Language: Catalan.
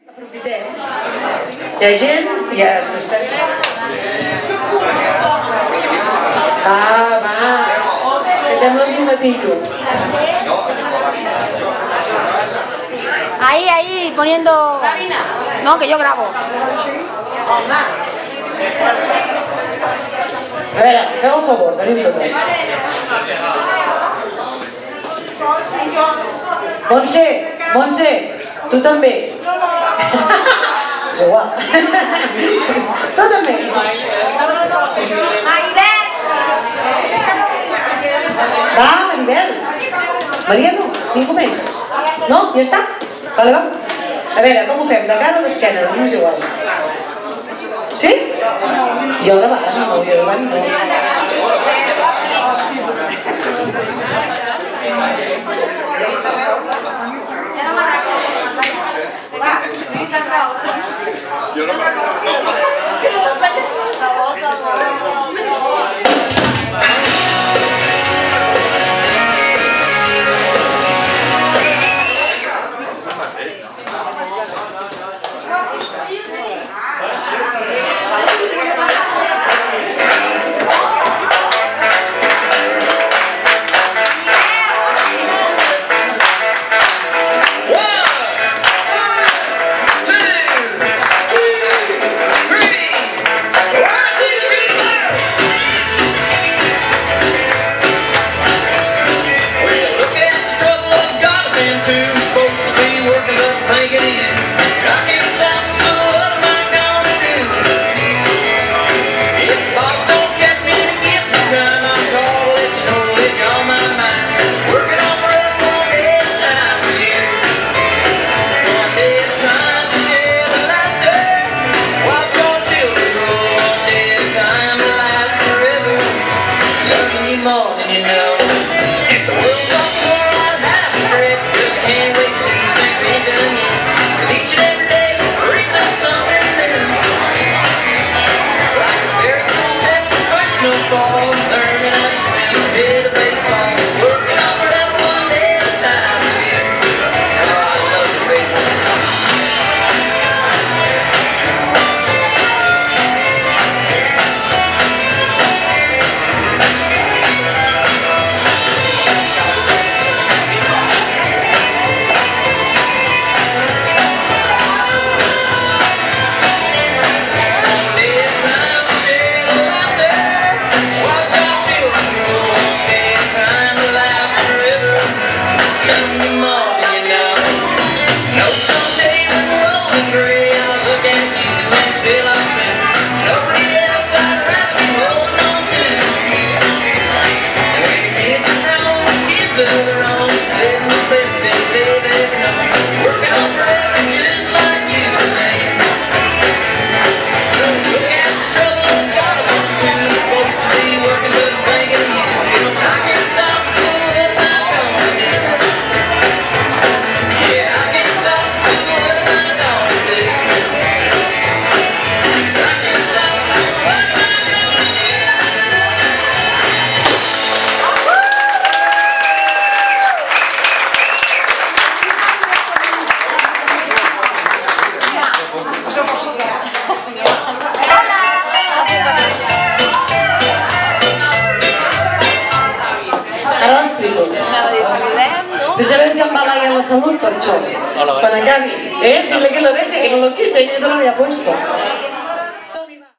Aprofitem. Hi ha gent, ja s'estem... Va, que sembla un tomatillo. Ahí, poniendo... No, que yo grabo. A veure, feu un favor, venim totes. Montse, tu també. És igual. Tu també. Va, Maribel. Mariano, ningú més? No? Ja està? Vale, va. A veure, com ho fem? De cara o d'esquena? No és igual. Sí? Jo davant, no, jo davant no. Yo no me Sabes que embalaia la salut per això. Quan acabi, dile que lo deje, que no lo quite, yo te lo había puesto.